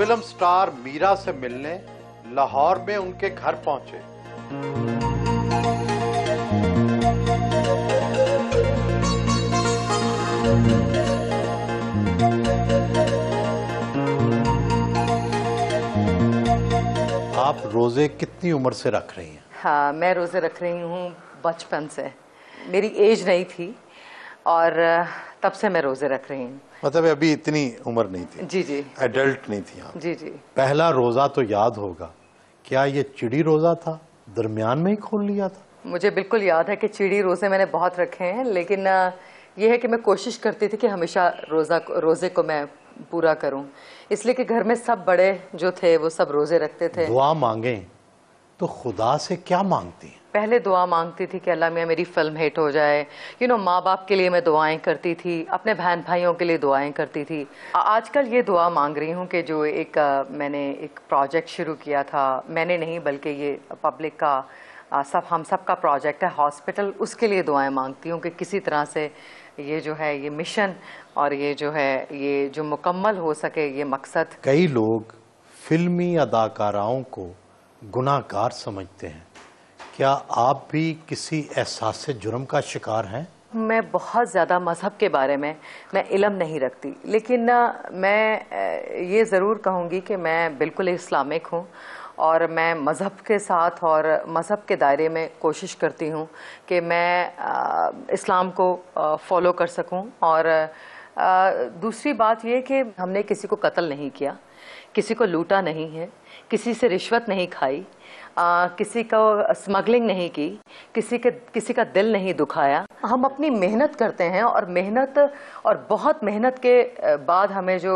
Film star Meera से मिलने लाहौर में उनके घर पहुंचे। आप रोजे कितनी उम्र से रख रही हैं? हाँ, मैं रोजे रख रही हूँ बचपन से। मेरी एज नहीं थी और तब से मैं रोजे रख रही हूँ। मतलब अभी इतनी उम्र नहीं थी? जी जी। एडल्ट नहीं थी आप? जी जी। पहला रोजा तो याद होगा, क्या ये चिड़ी रोजा था? दरमियान में ही खोल लिया था? मुझे बिल्कुल याद है कि चिड़ी रोजे मैंने बहुत रखे हैं, लेकिन ये है कि मैं कोशिश करती थी कि हमेशा रोजे को मैं पूरा करूं, इसलिए कि घर में सब बड़े जो थे वो सब रोजे रखते थे। दुआ मांगे तो खुदा से क्या मांगती हैं? पहले दुआ मांगती थी कि अल्लाह मियां मेरी फिल्म हिट हो जाए। माँ बाप के लिए मैं दुआएं करती थी, अपने बहन भाइयों के लिए दुआएं करती थी। आजकल ये दुआ मांग रही हूँ कि जो मैंने एक प्रोजेक्ट शुरू किया था, मैंने नहीं बल्कि ये पब्लिक का हम सब का प्रोजेक्ट है, हॉस्पिटल, उसके लिए दुआएं मांगती हूँ कि किसी तरह से ये जो है ये मिशन और ये जो मुकम्मल हो सके ये मकसद। कई लोग फिल्मी अदाकाराओं को गुनाहगार समझते हैं, क्या आप भी किसी एहसास से जुर्म का शिकार हैं? मैं बहुत ज़्यादा मज़हब के बारे में मैं इल्म नहीं रखती, लेकिन मैं ये ज़रूर कहूँगी कि मैं बिल्कुल इस्लामिक हूँ और मैं मज़हब के साथ और मज़हब के दायरे में कोशिश करती हूँ कि मैं इस्लाम को फॉलो कर सकूँ। और दूसरी बात ये कि हमने किसी को कत्ल नहीं किया, किसी को लूटा नहीं है, किसी से रिश्वत नहीं खाई, किसी को स्मगलिंग नहीं की, किसी का दिल नहीं दुखाया। हम अपनी मेहनत करते हैं और बहुत मेहनत के बाद हमें जो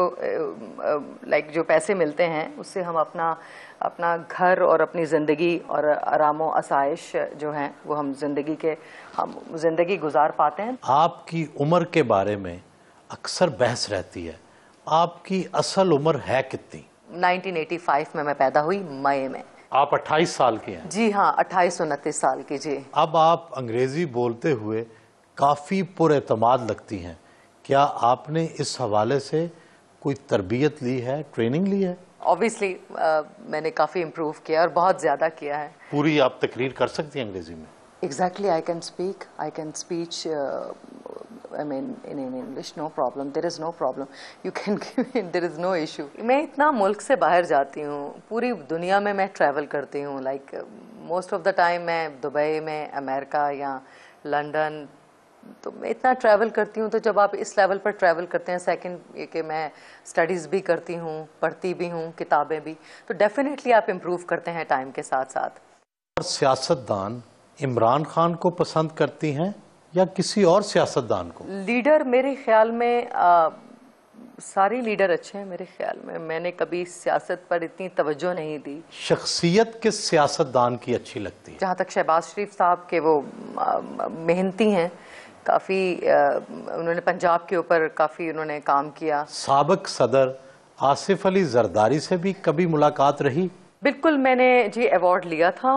पैसे मिलते हैं उससे हम अपना घर और अपनी ज़िंदगी और आराम व आसाइश जो हैं वो हम ज़िंदगी गुजार पाते हैं। आपकी उम्र के बारे में अक्सर बहस रहती है, आपकी असल उम्र है कितनी? 1985 में मैं पैदा हुई, मई में। आप 28 साल की हैं? जी हाँ, 28-29 साल की। जी। अब आप अंग्रेजी बोलते हुए काफ़ी पुरएतमाद लगती हैं, क्या आपने इस हवाले से कोई तरबियत ली है, ट्रेनिंग ली है? ऑब्वियसली मैंने काफ़ी इम्प्रूव किया और बहुत ज़्यादा किया है। पूरी आप तकरीर कर सकती हैं अंग्रेजी में? Exactly, I can speak I mean in English, no problem, there is no problem, you can give me, there is no issue। मैं इतना मुल्क से बाहर जाती हूँ, पूरी दुनिया में मैं ट्रैवल करती हूँ, like most of the time मैं दुबई में, अमेरिका या लंदन, तो मैं इतना ट्रैवल करती हूँ। तो जब आप इस लेवल पर ट्रैवल करते हैं, सेकंड ये कि मैं स्टडीज़ भी करती हूँ, पढ़ती भी हूँ, किताबें भी, तो डेफिनेटली आप इम्प्रूव करते हैं टाइम के साथ साथ। और सियासतदान इमरान खान को पसंद करती हैं या किसी और सियासतदान को? लीडर मेरे ख्याल में सारे लीडर अच्छे हैं मेरे ख्याल में। मैंने कभी सियासत पर इतनी तवज्जो नहीं दी। शख्सियत किस सियासतदान की अच्छी लगती है? जहाँ तक शहबाज शरीफ साहब के, वो मेहनती हैं काफ़ी, उन्होंने पंजाब के ऊपर काफ़ी उन्होंने काम किया। साबिक सदर आसिफ अली जरदारी से भी कभी मुलाकात रही? बिल्कुल, मैंने जी अवार्ड लिया था,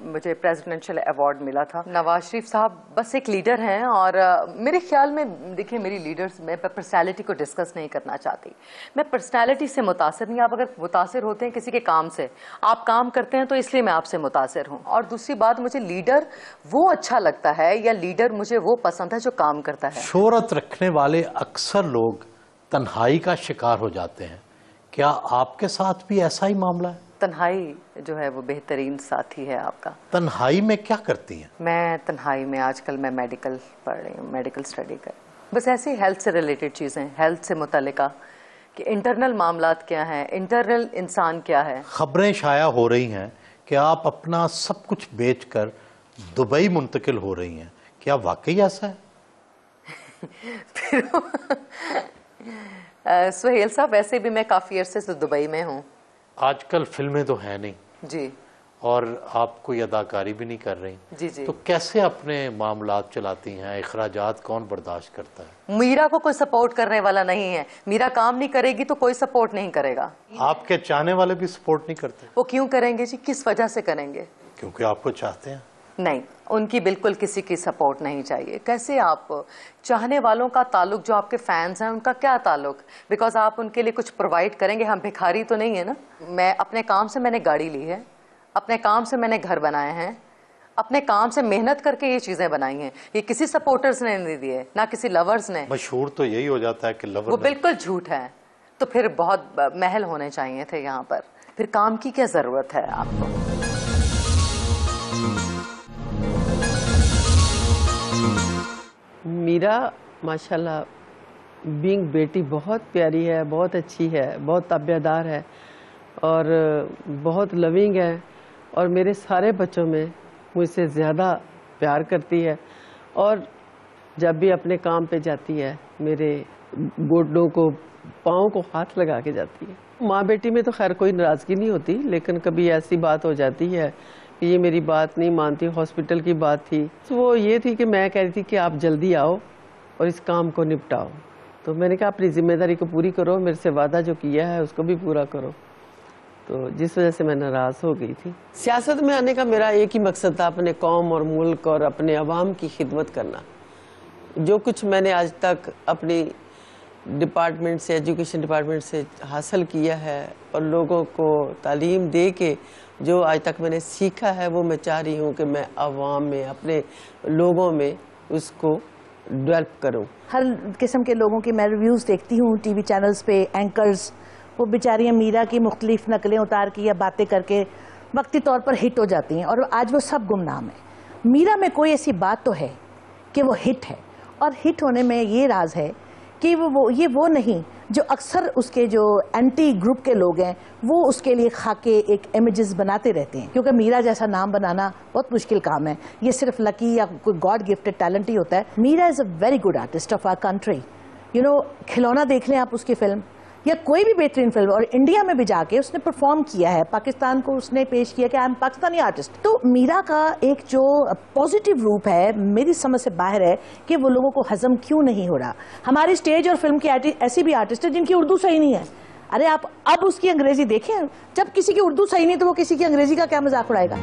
मुझे प्रेसिडेंशियल अवार्ड मिला था। नवाज शरीफ साहब बस एक लीडर हैं और मेरे ख्याल में, देखिए मेरी लीडर्स, मैं पर्सनैलिटी को डिस्कस नहीं करना चाहती, मैं पर्सनैलिटी से मुतासिर नहीं। आप अगर मुतासिर होते हैं किसी के काम से, आप काम करते हैं तो इसलिए मैं आपसे मुतासिर हूँ। और दूसरी बात, मुझे लीडर वो अच्छा लगता है या लीडर मुझे वो पसंद है जो काम करता है। शोहरत रखने वाले अक्सर लोग तन्हाई का शिकार हो जाते हैं, क्या आपके साथ भी ऐसा ही मामला है? तन्हाई जो है वो बेहतरीन साथी है आपका। तन्हाई में क्या करती हैं? मैं तन्हाई में आजकल मैं मेडिकल पढ़ रही हूँ, मेडिकल स्टडी कर, बस ऐसे हेल्थ से रिलेटेड चीज़ें, हेल्थ से मुतल्लिका कि इंटरनल मामलात क्या हैं, इंटरनल इंसान क्या है। खबरें शाया हो रही हैं कि आप अपना सब कुछ बेचकर दुबई मुंतकिल हो रही हैं, क्या वाकई ऐसा है? सुहेल साहब, वैसे भी मैं काफ़ी अरसे से दुबई में हूँ। आजकल फिल्में तो हैं नहीं जी, और आप कोई अदाकारी भी नहीं कर रही जी जी, तो कैसे अपने मामलात चलाती हैं? इखराजात कौन बर्दाश्त करता है? मीरा को कोई सपोर्ट करने वाला नहीं है। मीरा काम नहीं करेगी तो कोई सपोर्ट नहीं करेगा। आपके चाहने वाले भी सपोर्ट नहीं करते? वो क्यों करेंगे जी, किस वजह से करेंगे? क्योंकि आपको चाहते हैं। नहीं, उनकी बिल्कुल किसी की सपोर्ट नहीं चाहिए। कैसे आप चाहने वालों का ताल्लुक, जो आपके फैंस हैं उनका क्या ताल्लुक? बिकॉज आप उनके लिए कुछ प्रोवाइड करेंगे, हम भिखारी तो नहीं है ना। मैं अपने काम से मैंने गाड़ी ली है, अपने काम से मैंने घर बनाए हैं, अपने काम से मेहनत करके ये चीजें बनाई हैं। ये किसी सपोर्टर्स ने नहीं दिए, ना किसी लवर्स ने। मशहूर तो यही हो जाता है कि लवर, वो बिल्कुल झूठ है। तो फिर बहुत महल होने चाहिए थे यहाँ पर, फिर काम की क्या जरूरत है आपको? मीरा माशाल्लाह बीइंग बेटी बहुत प्यारी है, बहुत अच्छी है, बहुत ताबियादार है और बहुत लविंग है और मेरे सारे बच्चों में मुझसे ज़्यादा प्यार करती है और जब भी अपने काम पे जाती है मेरे गोडों को, पाँव को हाथ लगा के जाती है। माँ बेटी में तो खैर कोई नाराज़गी नहीं होती, लेकिन कभी ऐसी बात हो जाती है कि ये मेरी बात नहीं मानती। हॉस्पिटल की बात थी, तो वो ये थी कि मैं कह रही थी कि आप जल्दी आओ और इस काम को निपटाओ। तो मैंने कहा अपनी जिम्मेदारी को पूरी करो, मेरे से वादा जो किया है उसको भी पूरा करो। तो जिस वजह से मैं नाराज़ हो गई थी। सियासत में आने का मेरा एक ही मकसद था, अपने कौम और मुल्क और अपने अवाम की खिदमत करना। जो कुछ मैंने आज तक अपनी डिपार्टमेंट से, एजुकेशन डिपार्टमेंट से हासिल किया है और लोगों को तालीम दे के जो आज तक मैंने सीखा है, वो मैं चाह रही हूँ कि मैं अवाम में, अपने लोगों में उसको डेवलप करूँ। हर किस्म के लोगों की मैं रिव्यूज़ देखती हूँ टीवी चैनल्स पे, एंकर्स, वो बेचारियाँ मीरा की मुख्तलिफ नकलें उतार के या बातें करके वक्ती तौर पर हिट हो जाती हैं और आज वो सब गुमनाम है। मीरा में कोई ऐसी बात तो है कि वो हिट है, और हिट होने में ये राज है कि वो नहीं जो अक्सर उसके जो एंटी ग्रुप के लोग हैं वो उसके लिए खाके एक इमेजेस बनाते रहते हैं, क्योंकि मीरा जैसा नाम बनाना बहुत मुश्किल काम है। ये सिर्फ लकी या कोई गॉड गिफ्टेड टैलेंट ही होता है। Meera is a very good artist of our country. खिलौना देख लें आप, उसकी फिल्म या कोई भी बेहतरीन फिल्म, और इंडिया में भी जाके उसने परफॉर्म किया है, पाकिस्तान को उसने पेश किया कि आई एम पाकिस्तानी आर्टिस्ट। तो मीरा का एक जो पॉजिटिव रूप है मेरी समझ से बाहर है कि वो लोगों को हजम क्यों नहीं हो रहा। हमारी स्टेज और फिल्म की ऐसी भी आर्टिस्ट है जिनकी उर्दू सही नहीं है। अरे आप अब उसकी अंग्रेजी देखें, जब किसी की उर्दू सही नहीं तो वो किसी की अंग्रेजी का क्या मजाक उड़ाएगा।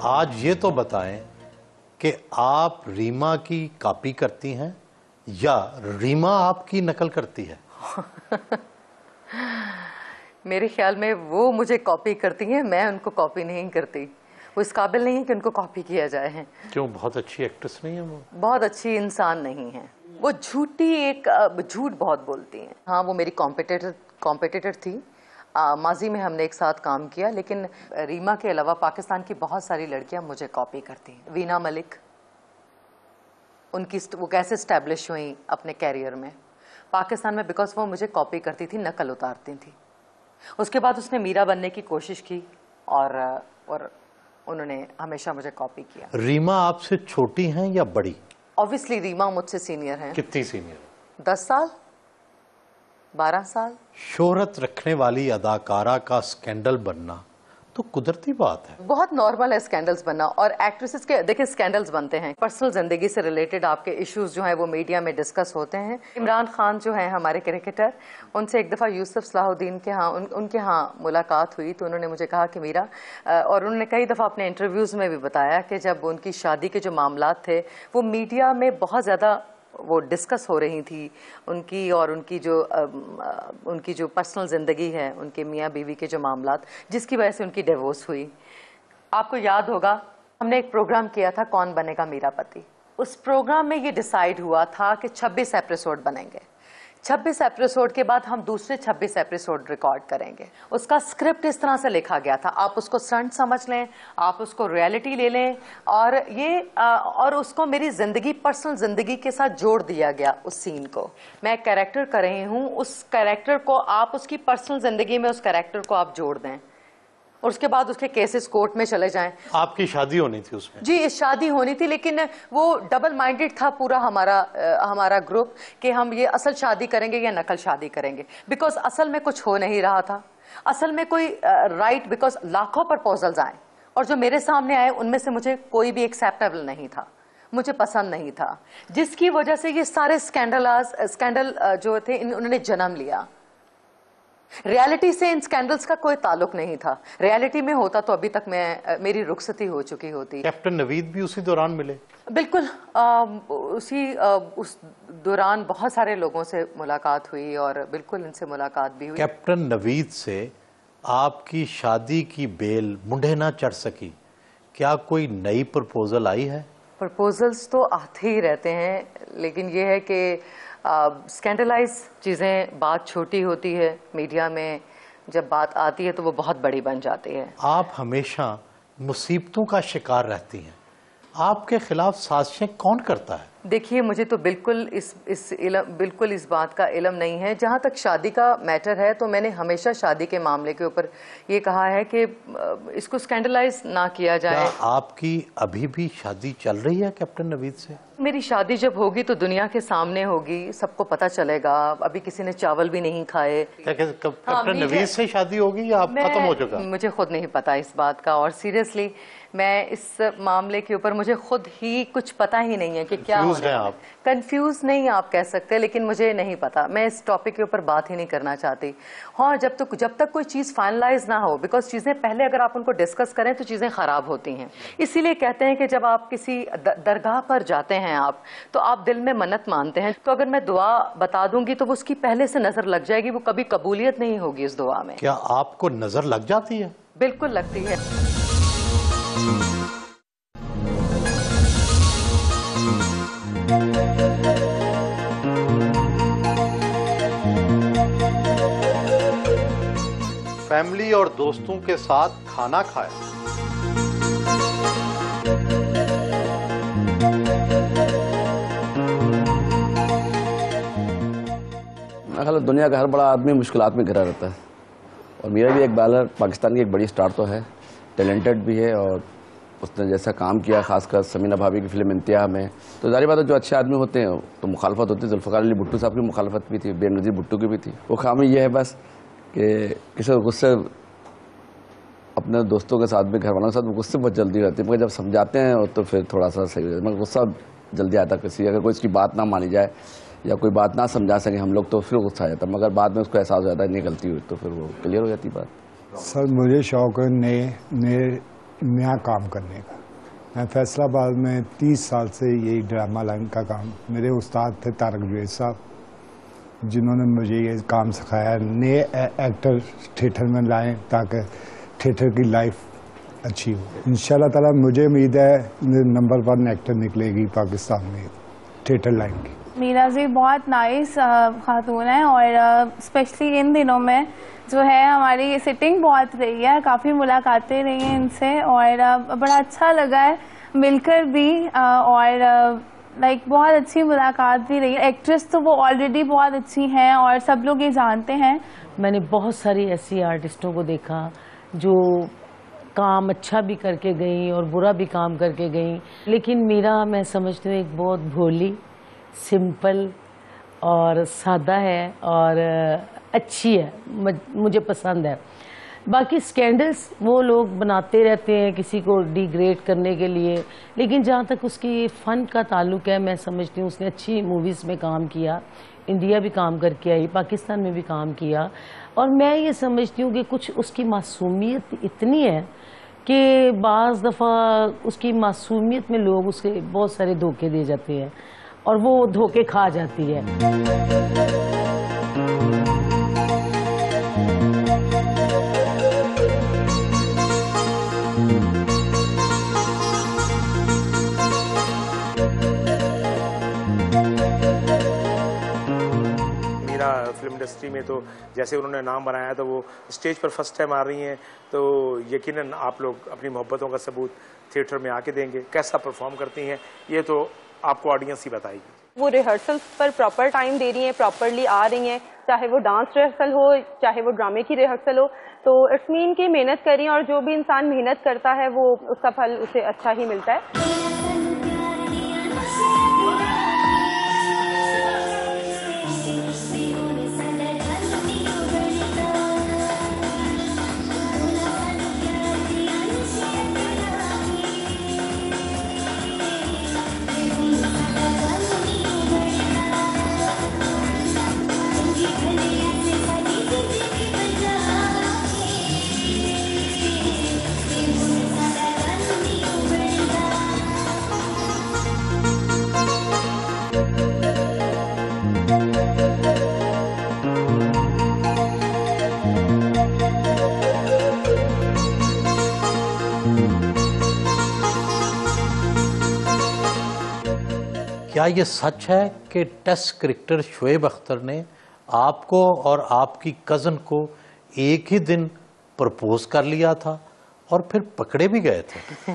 आज ये तो बताएं कि आप रीमा की कॉपी करती हैं या रीमा आपकी नकल करती है? मेरे ख्याल में वो मुझे कॉपी करती हैं, मैं उनको कॉपी नहीं करती। वो इस काबिल नहीं है कि उनको कॉपी किया जाए। क्यों, बहुत अच्छी एक्ट्रेस नहीं है वो? बहुत अच्छी इंसान नहीं है वो, झूठी एक झूठ बहुत बोलती हैं। हाँ, वो मेरी कॉम्पिटिटर थी। माजी में हमने एक साथ काम किया, लेकिन रीमा के अलावा पाकिस्तान की बहुत सारी लड़कियां मुझे कॉपी करती हैं। वीना मलिक, वो कैसे स्टैब्लिश हुई अपने कैरियर में पाकिस्तान में, बिकॉज वो मुझे कॉपी करती थी, नकल उतारती थी। उसके बाद उसने मीरा बनने की कोशिश की और उन्होंने हमेशा मुझे कॉपी किया। रीमा आपसे छोटी हैं या बड़ी? ऑब्वियसली रीमा मुझसे सीनियर है। कितनी सीनियर? 10 साल, 12 साल। शोहरत रखने वाली अदाकारा का स्कैंडल बनना तो कुदरती बात है, बहुत नॉर्मल है स्कैंडल्स बनना। और एक्ट्रेसेस के देखिए स्कैंडल्स बनते हैं, पर्सनल जिंदगी से रिलेटेड आपके इश्यूज जो हैं वो मीडिया में डिस्कस होते हैं। इमरान खान जो हैं हमारे क्रिकेटर, उनसे एक दफ़ा यूसुफ सलाहुद्दीन के उनके यहाँ मुलाकात हुई तो उन्होंने मुझे कहा कि मीरा, और उन्होंने कई दफ़ा अपने इंटरव्यूज़ में भी बताया कि जब उनकी शादी के जो मामलात थे वो मीडिया में बहुत ज़्यादा वो डिस्कस हो रही थी, उनकी और उनकी जो पर्सनल ज़िंदगी है, उनके मियाँ बीवी के जो मामलात, जिसकी वजह से उनकी डिवोर्स हुई। आपको याद होगा हमने एक प्रोग्राम किया था कौन बनेगा मेरा पति। उस प्रोग्राम में ये डिसाइड हुआ था कि 26 एपिसोड बनेंगे। 26 एपिसोड के बाद हम दूसरे 26 एपिसोड रिकॉर्ड करेंगे। उसका स्क्रिप्ट इस तरह से लिखा गया था, आप उसको स्टंट समझ लें, आप उसको रियलिटी ले लें, और उसको मेरी जिंदगी, पर्सनल जिंदगी के साथ जोड़ दिया गया। उस सीन को मैं कैरेक्टर कर रही हूँ, उस कैरेक्टर को आप उसकी पर्सनल जिंदगी में उस कैरेक्टर को आप जोड़ दें, और उसके बाद उसके केसेस कोर्ट में चले जाएं। आपकी शादी होनी थी उसमें? जी, शादी होनी थी, लेकिन वो डबल माइंडेड था पूरा हमारा ग्रुप कि हम ये असल शादी करेंगे या नकल शादी करेंगे, बिकॉज असल में कुछ हो नहीं रहा था। असल में कोई राइट, बिकॉज लाखों प्रपोजल्स आए और जो मेरे सामने आए उनमें से मुझे कोई भी एक्सेप्टेबल नहीं था। मुझे पसंद नहीं था, जिसकी वजह से ये सारे स्कैंडल जो थे उन्होंने जन्म लिया। रियलिटी से इन स्कैंडल्स का कोई ताल्लुक नहीं था। रियलिटी में होता तो अभी तक मेरी रुखसती हो चुकी होती। कैप्टन नवीद भी उसी दौरान मिले? बिल्कुल, उस दौरान बहुत सारे लोगों से मुलाकात हुई और बिल्कुल इनसे मुलाकात भी हुई। कैप्टन नवीद से आपकी शादी की बेल मुंडे ना चढ़ सकी, क्या कोई नई प्रपोजल आई है? प्रपोजल्स तो आते ही रहते हैं, लेकिन ये है कि स्कैंडलाइज चीज़ें, बात छोटी होती है, मीडिया में जब बात आती है तो वो बहुत बड़ी बन जाती है। आप हमेशा मुसीबतों का शिकार रहती हैं, आपके खिलाफ साजिशें कौन करता है? देखिए, मुझे तो बिल्कुल इस बात का इल्म नहीं है। जहाँ तक शादी का मैटर है तो मैंने हमेशा शादी के मामले के ऊपर ये कहा है कि इसको स्कैंडलाइज ना किया जाए। क्या आपकी अभी भी शादी चल रही है कैप्टन नवीद से? मेरी शादी जब होगी तो दुनिया के सामने होगी, सबको पता चलेगा। अभी किसी ने चावल भी नहीं खाए। कैप्टन नवीद से शादी होगी या आप खत्म हो चुका? मुझे खुद नहीं पता इस बात का, और सीरियसली मैं इस मामले के ऊपर मुझे खुद ही कुछ पता ही नहीं है कि क्या होने वाला है। कंफ्यूज नहीं आप कह सकते, लेकिन मुझे नहीं पता। मैं इस टॉपिक के ऊपर बात ही नहीं करना चाहती। हाँ, जब तक कोई चीज़ फाइनलाइज ना हो, बिकॉज चीज़ें पहले अगर आप उनको डिस्कस करें तो चीज़ें खराब होती हैं। इसीलिए कहते हैं कि जब आप किसी दरगाह पर जाते हैं आप, तो आप दिल में मन्नत मानते हैं, तो अगर मैं दुआ बता दूंगी तो वो उसकी पहले से नजर लग जाएगी, वो कभी कबूलियत नहीं होगी इस दुआ में। क्या आपको नजर लग जाती है? बिल्कुल लगती है। फैमिली और दोस्तों के साथ खाना खाया। मैं ख्याल दुनिया का हर बड़ा आदमी मुश्किलात में घिरा रहता है, और मेरा भी एक बैलर पाकिस्तान की एक बड़ी स्टार तो है, टैलेंटेड भी है, और उसने जैसा काम किया, खासकर समीना भाभी की फिल्म इंतहा में, तो जारी बात है जो अच्छे आदमी होते हैं तो मुखालफत होती है। जुल्फ़िकार अली भुट्टो साहब की मुखालफत भी थी, बेनज़ीर भुट्टो की भी थी। वो खामी ये है बस कि किसी गुस्से, अपने दोस्तों के साथ भी, घर वालों के साथ गुस्से बहुत जल्दी रहती है, मगर जब समझाते हैं तो फिर थोड़ा सा सही हो जाता है। मगर गुस्सा जल्दी आता है किसी, अगर कोई इसकी बात ना मानी जाए या कोई बात ना समझा सके हम लोग तो फिर गुस्सा आ जाता है, मगर बाद में उसको एहसास हो जाता है नहीं गलती हुई तो फिर वो क्लियर हो जाती बात। सर मुझे शौक है नया काम करने का। मैं फैसलाबाद में 30 साल से यही ड्रामा लाइन का काम, मेरे उस्ताद थे तारक जवेद साहब, जिन्होंने मुझे ये काम सिखाया। नए एक्टर थिएटर में लाएं ताकि थिएटर की लाइफ अच्छी हो। इंशाल्लाह ताला मुझे उम्मीद है नंबर 1 एक्टर निकलेगी पाकिस्तान में थिएटर लाइन की। मीरा जी बहुत नाइस खातून है, और स्पेशली इन दिनों में जो है हमारी सिटिंग बहुत रही है, काफ़ी मुलाकातें रही हैं इनसे, और बड़ा अच्छा लगा है मिलकर भी, और लाइक बहुत अच्छी मुलाकात भी रही है। एक्ट्रेस तो वो ऑलरेडी बहुत अच्छी हैं और सब लोग ये जानते हैं। मैंने बहुत सारी ऐसी आर्टिस्टों को देखा जो काम अच्छा भी करके गई और बुरा भी काम करके गई, लेकिन मीरा मैं समझती हूँ एक बहुत भोली, सिंपल और सादा है और अच्छी है, मुझे पसंद है। बाकी स्कैंडल्स वो लोग बनाते रहते हैं किसी को डिग्रेड करने के लिए, लेकिन जहाँ तक उसकी फ़न का ताल्लुक है मैं समझती हूँ उसने अच्छी मूवीज़ में काम किया, इंडिया भी काम करके आई, पाकिस्तान में भी काम किया, और मैं ये समझती हूँ कि कुछ उसकी मासूमियत इतनी है कि बाज़ दफ़ा उसकी मासूमियत में लोग उसके बहुत सारे धोखे दे जाते हैं और वो धोखे खा जाती है। फिल्म इंडस्ट्री में तो जैसे उन्होंने नाम बनाया तो वो स्टेज पर फर्स्ट टाइम आ रही हैं, तो यकीनन आप लोग अपनी मोहब्बतों का सबूत थिएटर में आके देंगे। कैसा परफॉर्म करती हैं ये तो आपको ऑडियंस ही बताएगी। वो रिहर्सल पर प्रॉपर टाइम दे रही हैं, प्रॉपरली आ रही हैं, चाहे वो डांस रिहर्सल हो चाहे वो ड्रामे की रिहर्सल हो, तो इट्स मीन की मेहनत करिए, और जो भी इंसान मेहनत करता है वो उसका फल उसे अच्छा ही मिलता है। क्या ये सच है कि टेस्ट क्रिकेटर शोएब अख्तर ने आपको और आपकी कज़न को एक ही दिन प्रपोज कर लिया था और फिर पकड़े भी गए थे?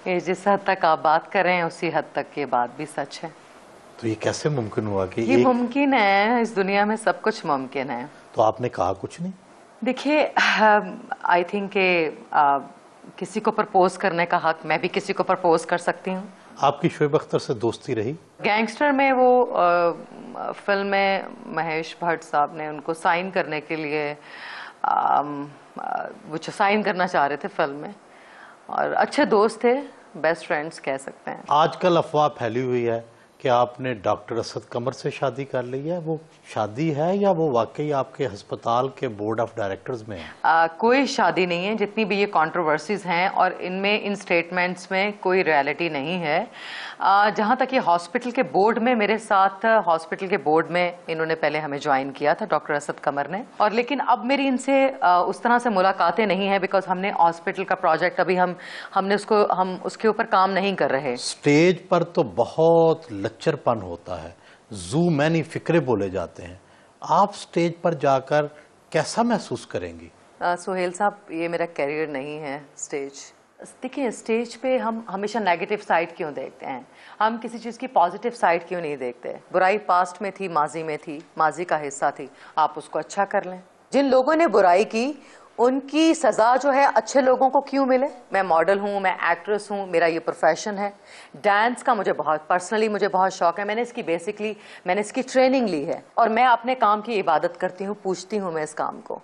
ये जिस हद तक आप बात कर रहे हैं उसी हद तक ये बात भी सच है। तो ये कैसे मुमकिन हुआ कि ये मुमकिन है, इस दुनिया में सब कुछ मुमकिन है। तो आपने कहा कुछ नहीं? देखिए, आई थिंक कि किसी को प्रपोज करने का हक मैं भी किसी को प्रपोज कर सकती हूँ। आपकी शोएब अख्तर से दोस्ती रही? गैंगस्टर में वो फिल्म में महेश भट्ट साहब ने उनको साइन करने के लिए वो साइन करना चाह रहे थे फिल्म में, और अच्छे दोस्त थे, बेस्ट फ्रेंड्स कह सकते हैं। आजकल अफवाह फैली हुई है कि आपने डॉक्टर असद कमर से शादी कर ली है। वो शादी है या वो वाकई आपके अस्पताल के बोर्ड ऑफ डायरेक्टर्स में है? कोई शादी नहीं है। जितनी भी ये कंट्रोवर्सीज हैं और इनमें इन स्टेटमेंट्स में कोई रियलिटी नहीं है। जहाँ तक ये हॉस्पिटल के बोर्ड में मेरे साथ, हॉस्पिटल के बोर्ड में इन्होंने पहले हमें ज्वाइन किया था डॉक्टर असद कमर ने, और लेकिन अब मेरी इनसे उस तरह से मुलाकातें नहीं है बिकॉज हमने हॉस्पिटल का प्रोजेक्ट अभी हमने हम उसके ऊपर काम नहीं कर रहे। स्टेज पर तो बहुत लच्चरपन होता है, जू मैनी फिक्रे बोले जाते हैं। आप स्टेज पर जाकर कैसा महसूस करेंगी? सुहेल साहब, ये मेरा कैरियर नहीं है स्टेज। देखिए, स्टेज पे हम हमेशा नेगेटिव साइड क्यों देखते हैं? हम किसी चीज़ की पॉजिटिव साइड क्यों नहीं देखते? बुराई पास्ट में थी, माजी में थी, माजी का हिस्सा थी, आप उसको अच्छा कर लें। जिन लोगों ने बुराई की उनकी सजा जो है अच्छे लोगों को क्यों मिले? मैं मॉडल हूँ, मैं एक्ट्रेस हूँ, मेरा ये प्रोफेशन है। डांस का मुझे पर्सनली मुझे बहुत शौक है। मैंने इसकी ट्रेनिंग ली है और मैं अपने काम की इबादत करती हूँ, पूछती हूँ मैं इस काम को,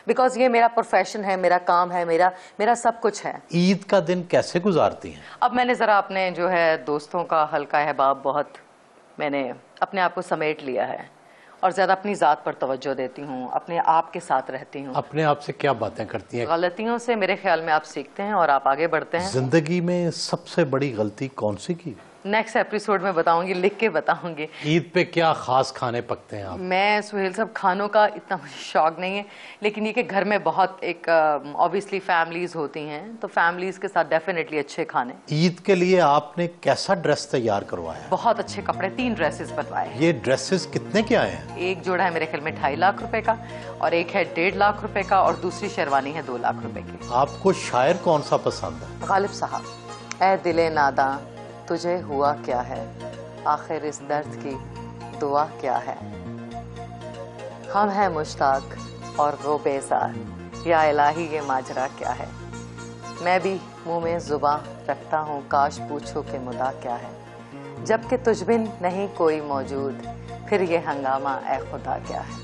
बिकॉज ये मेरा प्रोफेशन है, मेरा काम है, मेरा सब कुछ है। ईद का दिन कैसे गुजारती हैं? अब मैंने जरा अपने जो है दोस्तों का हल्का अहबाब बहुत मैंने अपने आप को समेट लिया है और ज्यादा अपनी जात पर तवज्जो देती हूँ, अपने आप के साथ रहती हूँ। अपने आप से क्या बातें करती हैं? गलतियों से मेरे ख्याल में आप सीखते हैं और आप आगे बढ़ते हैं। जिंदगी में सबसे बड़ी गलती कौन सी की? नेक्स्ट एपिसोड में बताऊंगी, लिख के बताऊंगी। ईद पे क्या खास खाने पकते हैं आप? मैं सुहेल साहब खानों का इतना मुझे शौक नहीं है, लेकिन ये कि घर में बहुत एक ऑब्वियसली फैमिलीज होती हैं, तो फैमिलीज के साथ डेफिनेटली अच्छे खाने। ईद के लिए आपने कैसा ड्रेस तैयार करवाया? बहुत अच्छे कपड़े, 3 ड्रेसेस बनवाए। ये ड्रेसेस कितने के आए हैं? एक जोड़ा है मेरे ख्याल में 2.5 लाख रुपए का, और एक है 1.5 लाख रुपए का, और दूसरी शेरवानी है 2 लाख रुपए की। आपको शायर कौन सा पसंद है? गालिब साहब, ऐ दिले नादा तुझे हुआ क्या है, आखिर इस दर्द की दुआ क्या है। हम हैं मुश्ताक और वो बेजार, या इलाही ये माजरा क्या है। मैं भी मुंह में जुबां रखता हूँ, काश पूछो कि मुदा क्या है। जबकि तुझ बिन नहीं कोई मौजूद, फिर ये हंगामा ए खुदा क्या है।